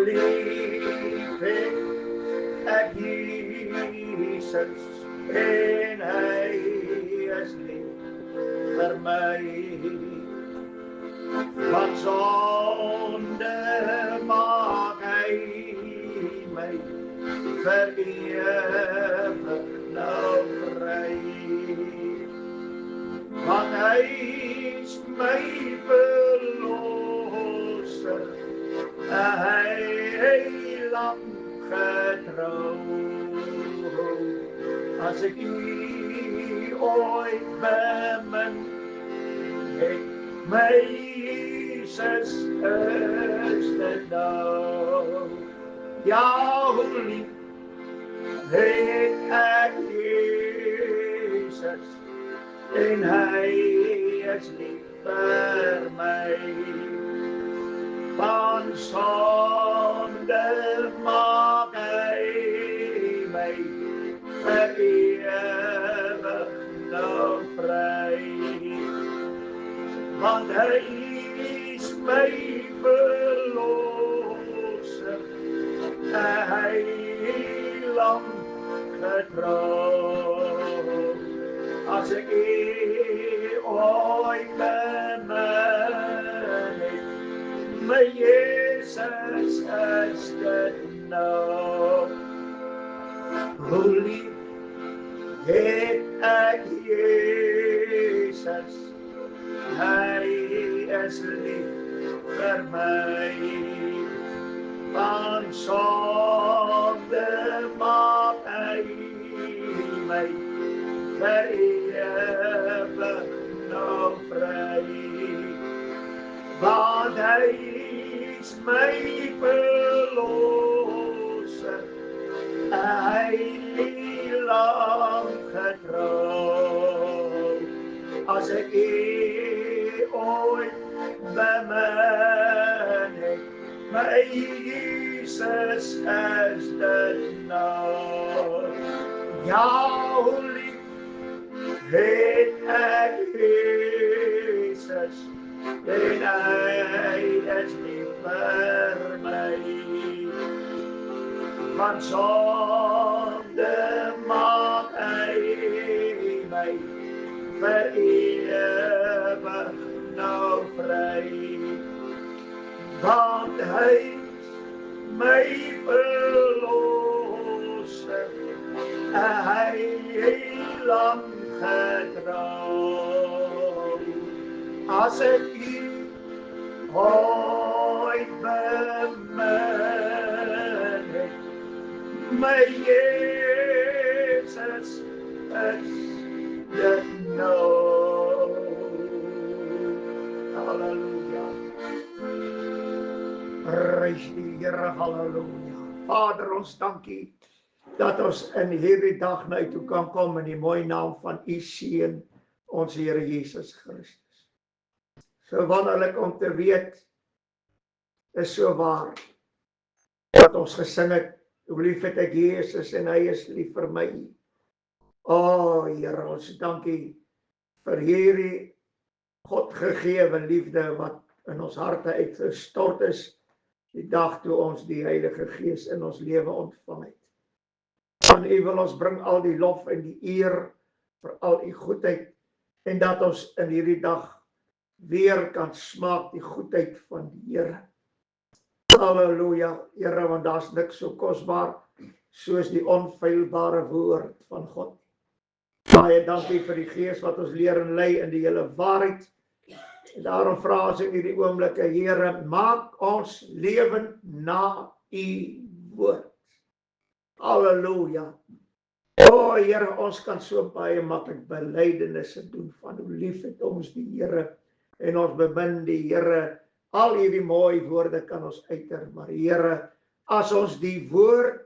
lief het ek Jesus en hy is lief vir my. Van sonde maak hy my vir ewig nou vry. Want hy is my verlosser, hy lang getrou. As ek u ooit bemin het, my Jesus is dit nou. Ja, hoe lief het ek Jesus en hy is lief vir my. Van sonde maak hy my vir ewig nou vry. Want hy is my verlosser, hy lang getrou. As ek ooit bemin het, my Jesus is dit nou. Hoe lief het ek Jesus, hy is lief vir my. Van sonde maak hy my vir ewig nou vry. Want hy is my verlosser, hy lang getrou. As ek ooit bemin het, my Jesus is dit nou. Ja, hoe lief het ek Jesus en hy is lief vir my. Van sonde maak hy my vir ewig nou vry. Want hy is my verlosser, hy lang getrou. As ek u ooit bemin het, my Jesus is dit nou. Halleluja. Prys die Here, halleluja. Vader, ons dankie dat ons in hierdie dag na u toe kan kom in die mooi naam van u seun, ons Here Jesus Christus. So wonderlik om te weet, is so waar, wat ons gesing het, hoe lief het ek Jesus en hy is lief vir my. O Here, ons dankie vir hierdie God gegewe liefde wat in ons harte uitgestort is, die dag toe ons die Heilige Gees in ons lewe ontvang het. Aan u wil ons bring al die lof en die eer vir al u goedheid, en dat ons in hierdie dag weer kan smaak die goedheid van die Here. Halleluja, Here, want daar's niks so kosbaar soos die onfeilbare woord van God. Baie dankie vir die Gees wat ons leer en lei in die hele waarheid. En daarom vra ons in hierdie oomblikke, Here, maak ons lewend na u woord. Halleluja. O Here, ons kan so baie maklik belydenisse doen van hoe lief het ons die Here en ons bemin die Here. Al hierdie mooi woorde kan ons uiter, maar Here, as ons die woord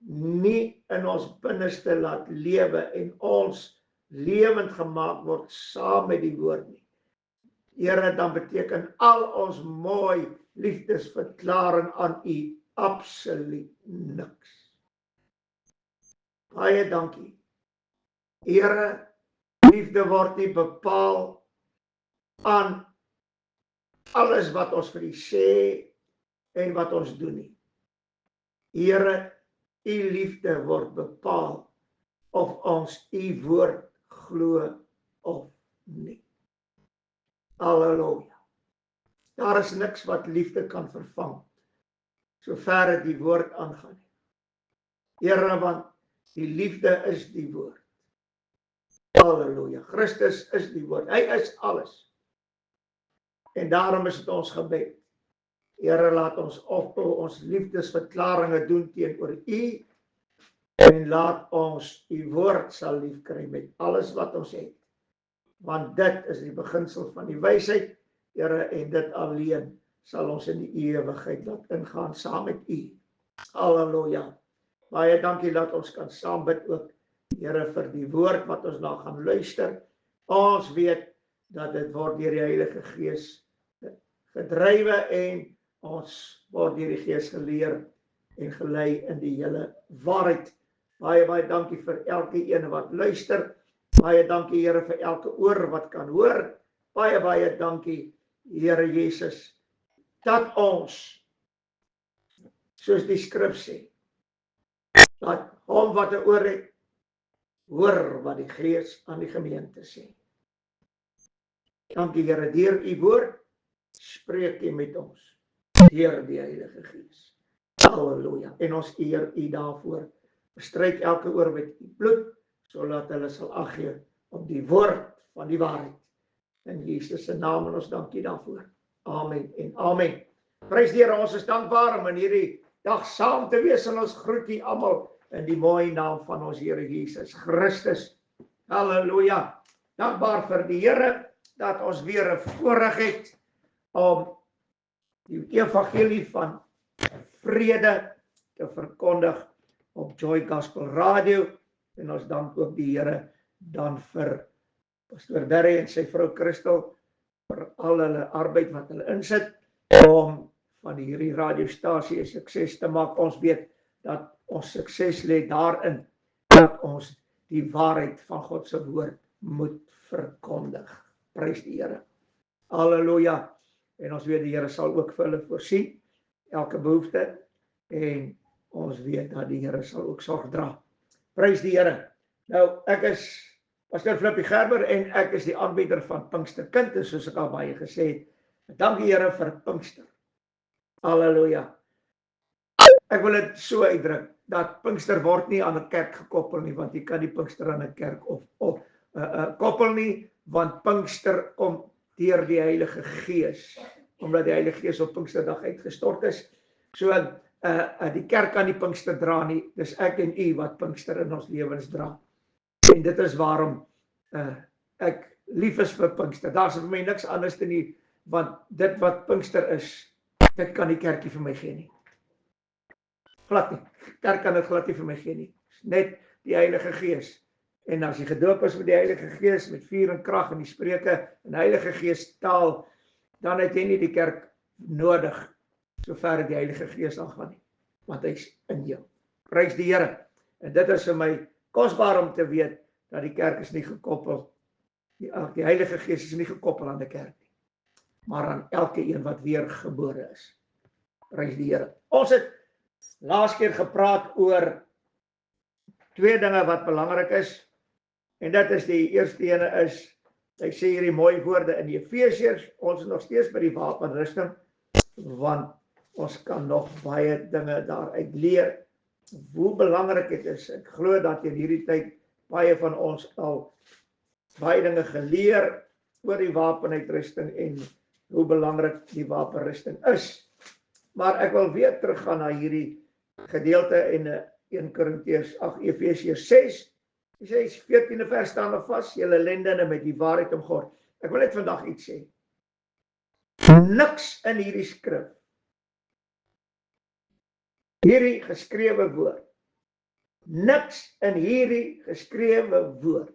nie in ons binneste laat lewe en ons lewend gemaak word saam met die woord nie, Here, dan beteken al ons mooi liefdesverklaring aan u absoluut niks. Baie dankie. Here, liefde word nie bepaal aan alles wat ons vir u sê en wat ons doen nie. Here, u liefde word bepaal of ons u woord glo of nie. Halleluja. Daar is niks wat liefde kan vervang, sover dit die woord aangaan. Here, want die liefde is die woord. Halleluja. Christus is die woord. Hy is alles. En daarom is dit ons gebed. Here, laat ons ophou ons liefdesverklaringe doen teenoor u en laat ons u woord sal liefkry met alles wat ons het. Want dit is die beginsel van die wysheid, Here, en dit alleen sal ons in die ewigheid laat ingaan saam met u. Halleluja. Baie dankie dat ons kan saam bid ook, Here, vir die woord wat ons na gaan luister. Ons weet dat dit word deur die Heilige Gees gedrywe en ons word deur die Gees geleer en gelei in die hele waarheid. Baie dankie vir elke een wat luister. Baie dankie, Here, vir elke oor wat kan hoor. Baie dankie, Here Jesus, dat ons, soos die skrif sê, dat hom wat 'n oor het, hoor wat die Gees aan die gemeente sê. Dankie, Here, deur u woord spreek u met ons, deur die Heilige Gees. Halleluja. En ons eer u daarvoor. Bestryk elke oor met u bloed, sodat hulle sal ag gee op die woord van die waarheid. In Jesus se naam en ons dankie daarvoor. Amen en amen. Prys die Here, ons is dankbaar om in hierdie dag saam te wees en ons groet u almal in die mooi naam van ons Here Jesus Christus. Halleluja. Dankbaar vir die Here dat ons weer 'n voorreg het om die evangelie van vrede te verkondig op Joy Gospel Radio. En ons dank ook die Here dan vir Pastor Barry en sy vrou Christel vir al hulle arbeid wat hulle insit om van hierdie radiostasie 'n sukses te maak. Ons weet dat ons sukses lê daarin dat ons die waarheid van God se woord moet verkondig. Prys die Here. Halleluja. En ons weet die Here sal ook vir hulle voorsien elke behoefte en ons weet dat die Here sal ook sorg dra. Prys die Here. Nou, ek is Pastor Flippie Gerber en ek is die aanbieder van Pinksterkind, soos ek al baie gesê het. Dankie Here vir Pinkster. Halleluja. Ek wil dit so uitdruk dat Pinkster word nie aan 'n kerk gekoppel nie, want jy kan nie Pinkster aan 'n kerk of koppel nie, want Pinkster kom deur die Heilige Gees, omdat die Heilige Gees op Pinksterdag uitgestort is. So die kerk kan nie Pinkster dra nie, dis ek en u wat Pinkster in ons lewens dra. En dit is waarom ek lief is vir Pinkster. Daar's vir my niks anders te nie, want dit wat Pinkster is, dit kan die kerkie vir my gee nie. Glad nie. Kerk kan dit glad nie vir my gee nie. Net die Heilige Gees. En as jy gedoop is met die Heilige Gees, met vuur en krag en die spreuke en Heilige Gees taal, dan het jy nie die kerk nodig, sover die Heilige Gees aangaan nie, want hy's in jou. Prys die Here. En dit is vir my kosbaar om te weet dat die kerk is nie gekoppel, die Heilige Gees is nie gekoppel aan die kerk nie, maar aan elke een wat weer gebore is. Prys die Here. Ons het laas keer gepraat oor twee dinge wat belangrik is, en dit is die eerste ene is, hy sê hierdie mooi woorde in Efesiërs, ons is nog steeds by die wapenrusting, want ons kan nog baie dinge daaruit leer, hoe belangrik dit is. Ek glo dat in hierdie tyd baie van ons al baie dinge geleer oor die wapenuitrusting en hoe belangrik die wapenrusting is. Maar ek wil weer teruggaan na hierdie gedeelte in 1 Korintiërs 8, Efesiërs 6. Hy sê 14de vers staan nog vas, julle lendene met die waarheid omgord. Ek wil net vandag iets sê. Niks in hierdie skrif, hierdie geskrewe woord, niks in hierdie geskrewe woord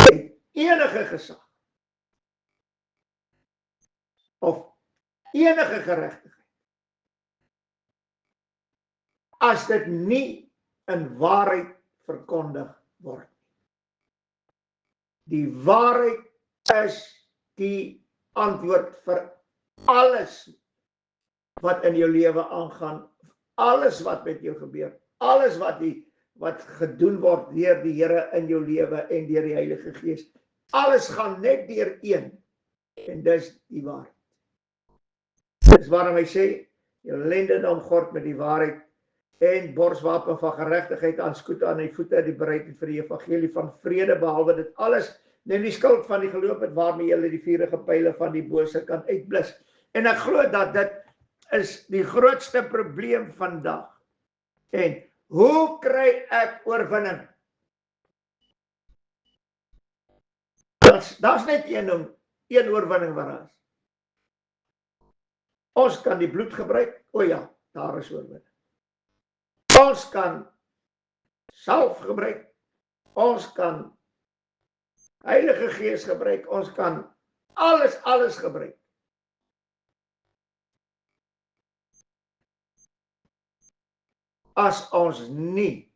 het enige gesag of enige geregtigheid as dit nie in waarheid verkondig word. Die waarheid is die antwoord vir alles wat in jou lewe aangaan, alles wat met jou gebeur, alles wat gedoen word deur die Here in jou lewe en deur die Heilige Gees, alles gaan net deur een, en dis die waarheid. Dis waarom hy sê, jou lendendom gord met die waarheid, en borswapen van geregtigheid aan skoot aan die voete, die bereidheid vir die evangelie van vrede, behalwe dit alles, neem die skuld van die geloof het waarmee julle die vuurige pyle van die bose kan uitblus. En ek glo dat dit is die grootste probleem vandag. En hoe kry ek oorwinning? Daar's net een oorwinning wat daar is. Ons kan die bloed gebruik, o ja, daar is oorwinning. Ons kan salf gebruik, ons kan Heilige Gees gebruik, ons kan alles gebruik. As ons nie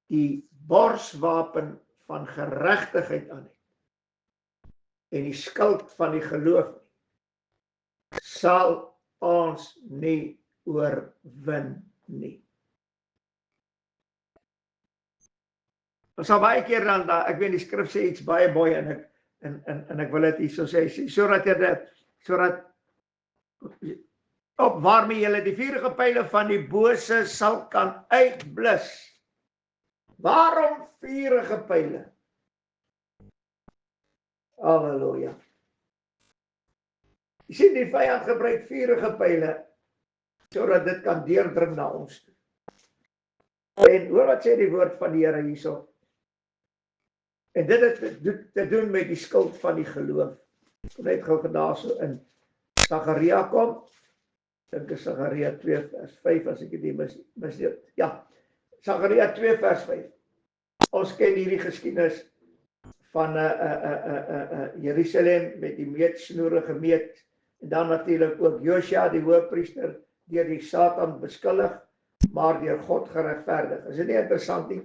die borswapen van geregtigheid aan het en die skild van die geloof nie, sal ons nie oorwin nie. Ons sal baie keer dan, ek weet die skrif sê iets baie mooi en ek wil dit hierso sê, sodat op waarmee julle die vuurige pyle van die bose sal kan uitblus. Waarom vuurige pyle? Halleluja. Jy sien, die vyand gebruik vuurige pyle sodat dit kan deurdring na ons toe. En hoor wat sê die woord van die Here hierso. En dit het te doen met die skild van die geloof. Kom net gou vandag so in Sagaria kom. Dink is Sagaria 2 vers 5 as ek dit mislees. Ja, Sagaria 2 vers 5. Ons ken hierdie geskiedenis van Jerusalem met die meetsnoere gemeet en dan natuurlik ook Josua die hoofpriester deur die Satan beskuldig, maar deur God geregverdig. Is dit nie interessant nie?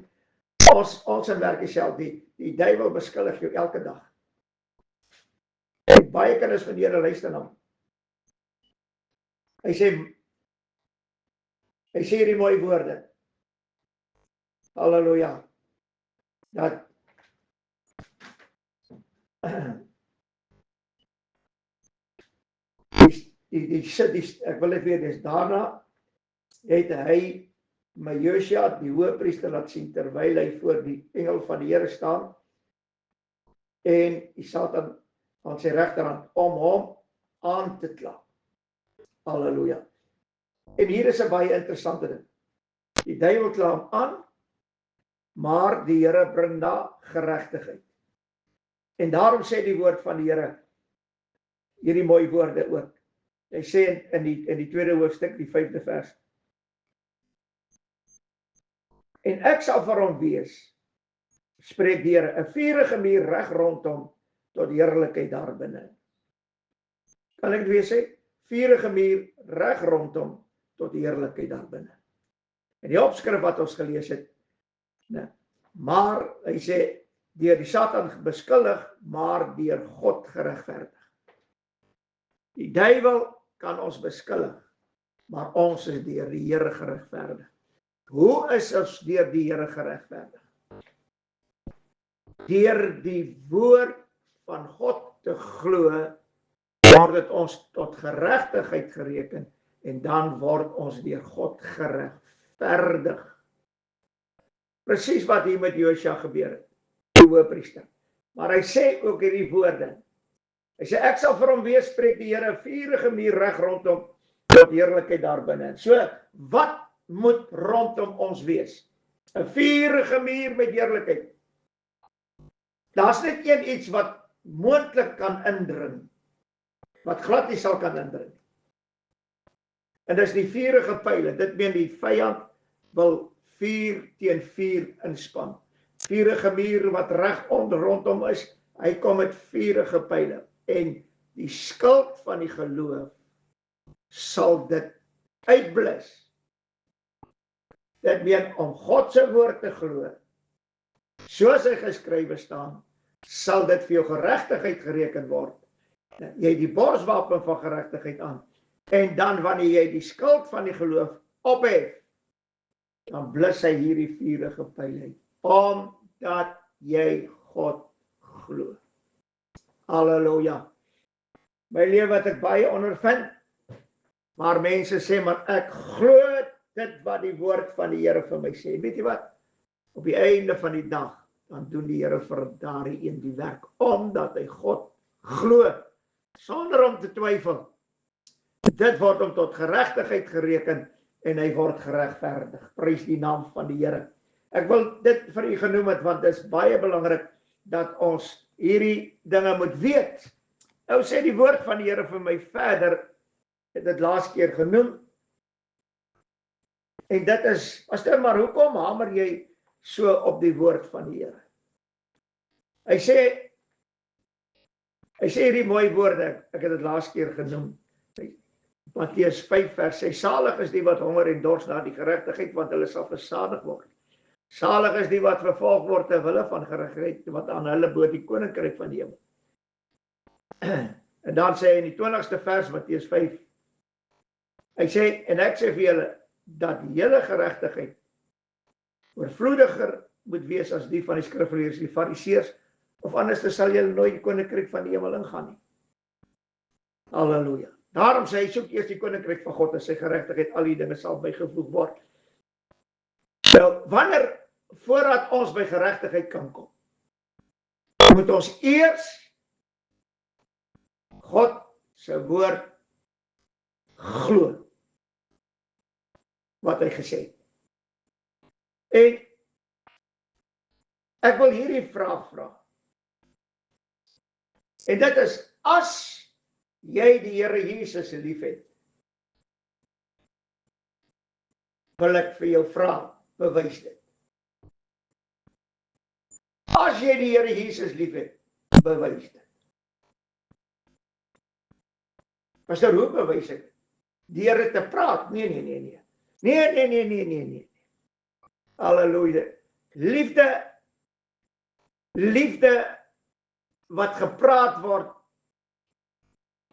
Ons in werk self, die duiwel beskuldig jou elke dag. Baie kinders van die Here luister na hom. Hy sê die mooi woorde. Halleluja. Dat ek wil dit weer lees. Daarna het hy my Josua, die hoofpriester, laat sien terwyl hy voor die engel van die Here staan en die Satan aan sy regterhand om hom aan te kla. Halleluja. En hier is 'n baie interessante ding. Die duiwel kla hom aan, maar die Here bring daar geregtigheid. En daarom sê die woord van die Here hierdie mooi woorde ook. Hy sê in die tweede hoofstuk, die 5de vers. En ek sal vir hom wees, spreek die Here, 'n vuurige muur reg rondom tot heerlikheid daar binne. Kan ek dit weer sê? Vuurige muur reg rondom tot heerlikheid daar binne. En die opskrif wat ons gelees het, maar hy sê, deur die Satan beskuldig, maar deur God geregverdig. Die duiwel kan ons beskuldig, maar ons is deur die Here geregverdig. Hoe is ons deur die Here geregverdig? Deur die woord van God te glo, word dit ons tot geregtigheid gereken en dan word ons deur God geregverdig. Presies wat hier met Josua gebeur het, die hoofpriester. Maar hy sê ook hierdie woorde. Hy sê, ek sal vir hom wees, spreek die Here, 'n vuurige muur reg rondom tot heerlikheid daar binne. So, wat moet rondom ons wees? 'n vuurige muur met heerlikheid. Daar's net iets wat moontlik kan indring, wat glad nie sal kan indring. En dis die vuurige pyle. Dit meen die vyand wil 4 teen 4 inspan. Vuurige muur wat reg rondom is, hy kom met vuurige pyle. En die skild van die geloof sal dit uitblus. Dit meen om God se woord te glo, soos hy geskrywe staan, sal dit vir jou geregtigheid gereken word. Jy die borswapen van geregtigheid aan. En dan wanneer jy die skild van die geloof ophef, dan blus hy hierdie vurige pyl uit, omdat jy God glo. Halleluja. My lewe wat ek baie ondervind, maar mense sê, maar ek glo dit wat die woord van die Here vir my sê. Weet jy wat? Op die einde van die dag, dan doen die Here vir daardie een die werk, omdat hy God glo, sonder om te twyfel. Dit word hom tot geregtigheid gereken, en hy word geregverdig. Prys die naam van die Here. Ek wil dit vir u genoem het, want dit is baie belangrik, dat ons hierdie dinge moet weet. Nou sê die woord van die Here vir my verder, het dit laas keer genoem, en dit is, pastor, maar hoekom hamer jy so op die woord van die Here? Hy sê hierdie mooi woorde, ek het dit laas keer genoem, Matteus 5 vers 6, salig is die wat honger en dors na die geregtigheid, want hulle sal versadig word. Salig is die wat vervolg word ter wille van geregtigheid, wat aan hulle behoort die koninkryk van die hemel. En dan sê hy in die 20ste vers, Matteus 5, hy sê, en ek sê vir julle, dat die hele geregtigheid oorvloediger moet wees as die van die skrifgeleerdes, die fariseërs, of anders sal julle nooit die koninkryk van die hemel ingaan nie. Halleluja. Daarom sê hy, soek eers die koninkryk van God en sy geregtigheid, al die dinge sal bygevoeg word. Nou, voordat ons by geregtigheid kan kom, moet ons eers God se woord glo, wat hy gesê het. En ek wil hierdie vraag vra. En dit is, as jy die Here Jesus liefhet, wil ek vir jou vra, bewys dit. As jy die Here Jesus liefhet, bewys dit. Pastor, hoe bewys ek? Deur dit te praat? Nee. Nee. Halleluja. Liefde wat gepraat word,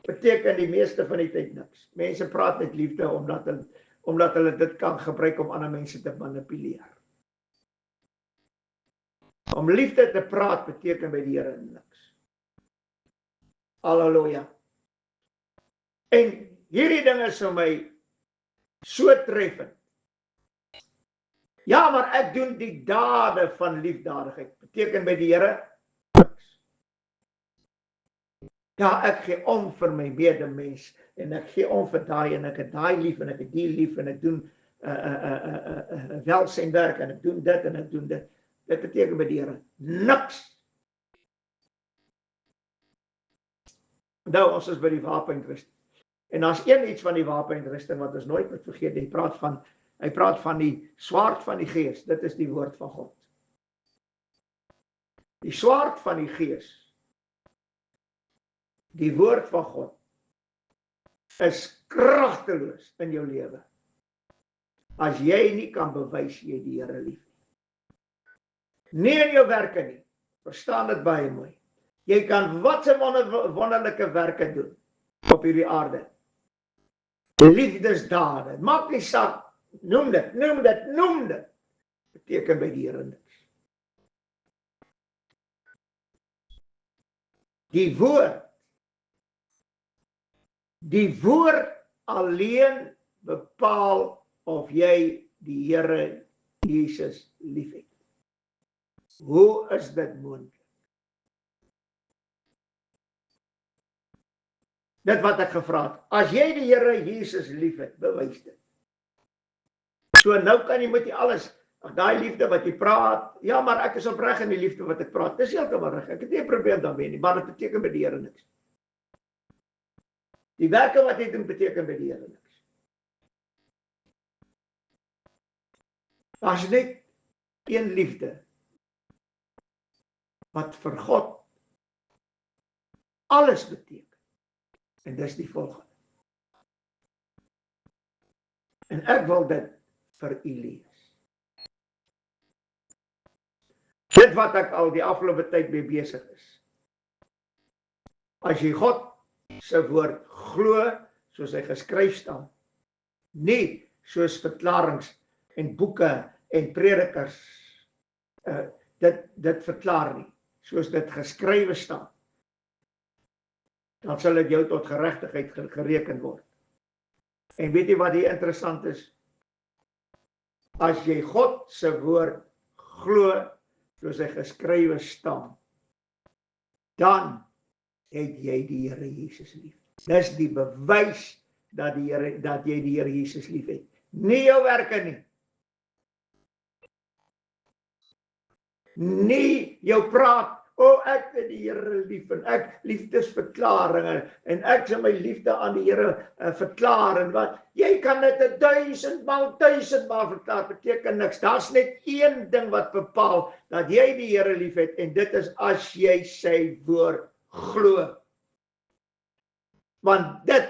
beteken die meeste van die tyd niks. Mense praat met liefde omdat hulle dit kan gebruik om ander mense te manipuleer. Om liefde te praat beteken by die Here niks. Halleluja. En hierdie ding is vir my so treffend. Ja, maar ek doen die dade van liefdadigheid. Beteken by die Here niks. Ja, ek gee om vir my medemens, en ek gee om vir daai, en ek het daai lief, en ek het die lief, en ek doen welsynwerk, en ek doen dit, en ek doen dit. Dit beteken by die Here niks. Nou, ons is by die wapenrusting. En daar's iets van die wapenrusting wat ons nooit moet vergeet. Hy praat van die swaard van die gees. Dit is die woord van God. Die swaard van die gees, die woord van God, is kragteloos in jou lewe, as jy nie kan bewys jy die Here lief. Nie in jou werke nie. Verstaan dit baie mooi. Jy kan wat se wonderlike werke doen op hierdie aarde. Liefdesdade. Maak nie saak. Noem dit. Beteken by die Here niks. Die woord alleen bepaal of jy die Here Jesus liefhet. Hoe is dit moontlik? Dit wat ek gevra het. As jy die Here Jesus liefhet, bewys dit. So nou kan jy met jy alles, daai liefde wat jy praat, ja, maar ek is opreg in die liefde wat ek praat. Dis heeltemal reg. Ek het nie 'n probleem daarmee nie, maar dit beteken by die Here niks. Die werke wat jy doen beteken by die Here niks. Daar's net een liefde wat vir God alles beteken. En dis die volgende. En ek wil dit vir u lees. Dit wat ek al die afgelope tyd mee besig is. As jy God se woord glo soos hy geskryf staan. Nie soos verklarings en boeke en predikers dit verklaar nie, soos dit geskrywe staan. Dan sal dit jou tot geregtigheid gereken word. En weet jy wat hier interessant is? As jy God se woord glo soos hy geskrywe staan, dan het jy die Here Jesus lief. Dis die bewys dat jy die Here Jesus lief het. Nie jou werke nie. Nie jou praat, ek het die Here lief en ek liefdesverklaringe en ek sal my liefde aan die Here verklaar en wat. Jy kan dit 1000 maal verklaar, beteken niks. Daar's net een ding wat bepaal dat jy die Here lief het en dit is as jy sy woord glo. Want dit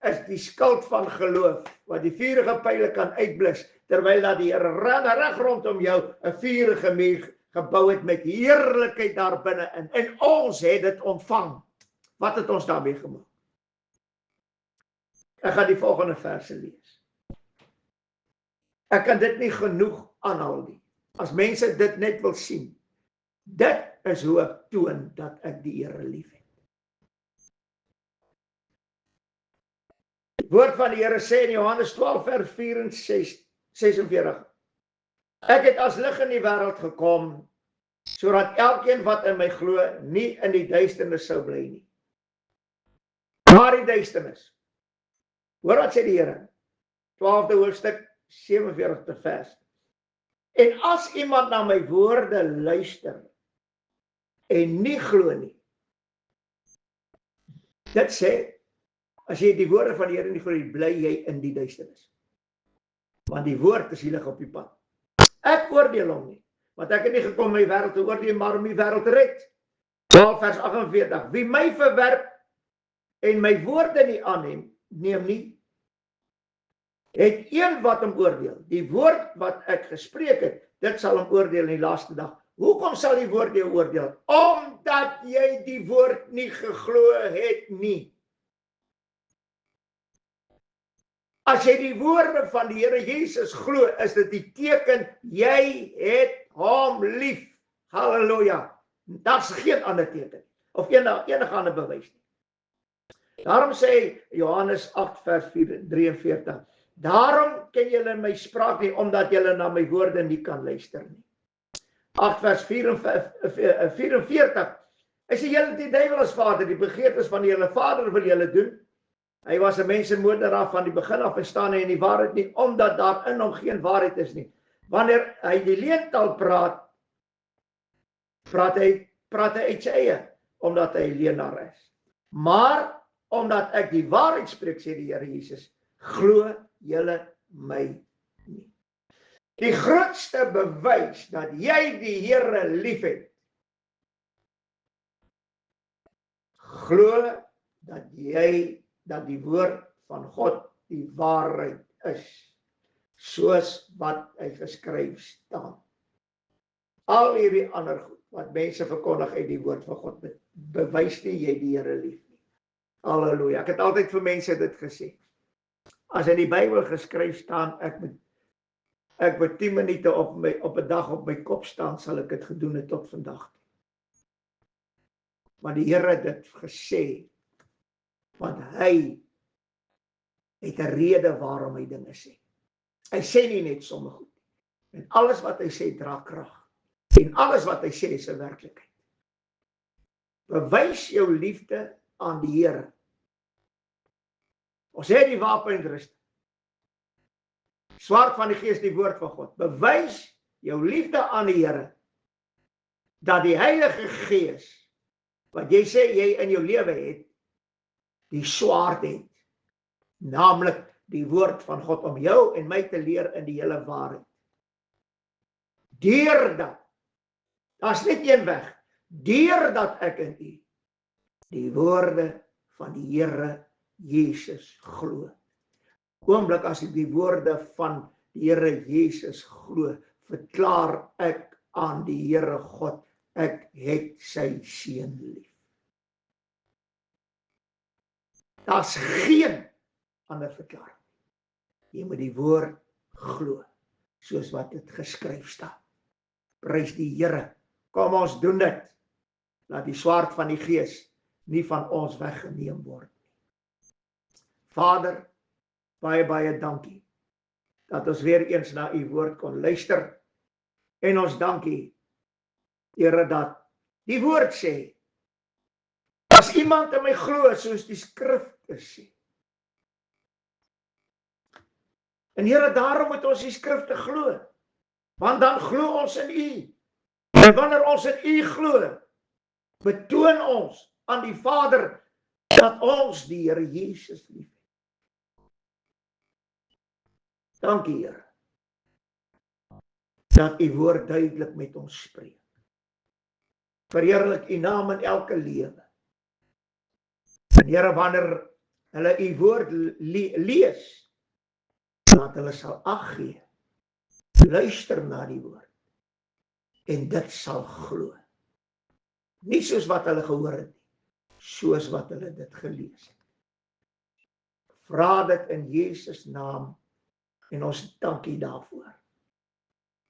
is die skuld van geloof, wat die vuurige pyle kan uitblus, terwyl dat die Here reg rondom jou 'n vuurige muur gebou het met heerlikheid daar binne in. En ons het dit ontvang. Wat het ons daarmee gemaak? Ek gaan die volgende verse lees. Ek kan dit nie genoeg aanhaal nie. As mense dit net wil sien. Dit is hoe ek toon dat ek die Here lief het. Die woord van die Here sê in Johannes 12 vers 46. Ek het as lig in die wêreld gekom, sodat elkeen wat in my glo, nie in die duisternis sou bly nie. Maar die duisternis. Hoor wat sê die Here? 12de hoofstuk, 47de vers. En as iemand na my woorde luister, en nie glo nie. Dit sê, as jy die woorde van die Here nie glo nie, bly jy in die duisternis. Want die woord is die lig op die pad. Ek oordeel hom nie, want ek het nie gekom my wêreld te oordeel, maar om die wêreld te red. 12 vers 48. Wie my verwerp en my woorde nie aanneem nie, het een wat hom oordeel. Die woord wat ek gespreek het, dit sal hom oordeel in die laaste dag. Hoekom sal die woord jou oordeel? Omdat jy die woord nie geglo het nie. As jy die woorde van die Here Jesus glo, is dit die teken, jy het hom lief. Halleluja. Daar's geen ander teken, of enige ander bewys nie. Daarom sê Johannes 8 vers 43, daarom ken julle my spraak nie, omdat julle na my woorde nie kan luister nie. 8 vers 44, hy sê julle het die duiwel as vader, die begeertes van julle vader wil julle doen. Hy was 'n mensemoordenaar van die begin af verstaan hy in die waarheid nie, omdat daar in hom geen waarheid is nie. Wanneer hy die leentaal praat hy uit sy eie, omdat hy 'n leenaar is. Maar omdat ek die waarheid spreek, sê die Here Jesus, glo julle my nie. Die grootste bewys dat jy die Here liefhet, glo dat die woord van God die waarheid is, soos wat hy geskryf staan. Al hierdie ander goed, wat mense verkondig uit die woord van God, bewys nie jy die Here lief nie. Halleluja, ek het altyd vir mense dit gesê. As in die Bybel geskryf staan, ek moet 10 minute op 'n dag op my kop staan, sal ek dit gedoen het tot vandag. Maar die Here het dit gesê, want hy het 'n rede waarom hy dinge sê. Hy sê nie net sommer goed. En alles wat hy sê dra krag. En alles wat hy sê is 'n werklikheid. Bewys jou liefde aan die Here. Ons het die wapenrusting. Swaard van die Gees, die woord van God. Bewys jou liefde aan die Here, dat die Heilige Gees, wat jy sê jy in jou lewe het, die swaard het, naamlik die woord van God, om jou en my te leer in die hele waarheid. Deurdat, daar's net een weg, deurdat ek in u die woorde van die Here Jesus glo. Oomblik as ek die woorde van die Here Jesus glo, verklaar ek aan die Here God, ek het sy seun lief. Daar's geen ander verklaring. Jy moet die woord glo, soos wat dit geskryf staan. Prys die Here. Kom ons doen dit. Laat die swaard van die Gees nie van ons weggeneem word nie. Vader, baie dankie dat ons weer eens na u woord kon luister. En ons dankie, Here, dat die woord sê, as iemand in my glo, soos die skrifte sê. En Here, daarom moet ons die skrifte glo, want dan glo ons in u. En wanneer ons in u glo, betoon ons aan die Vader dat ons die Here Jesus liefhet. Dankie, Here, dat u woord duidelik met ons spreek. Verheerlik u naam in elke lewe. En Here, wanneer hulle u woord lees, dat hulle sal ag gee, luister na die woord, en dit sal glo. Nie soos wat hulle gehoor het nie, soos wat hulle dit gelees het. Vra dit in Jesus naam, en ons dankie daarvoor.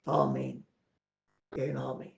Amen en amen.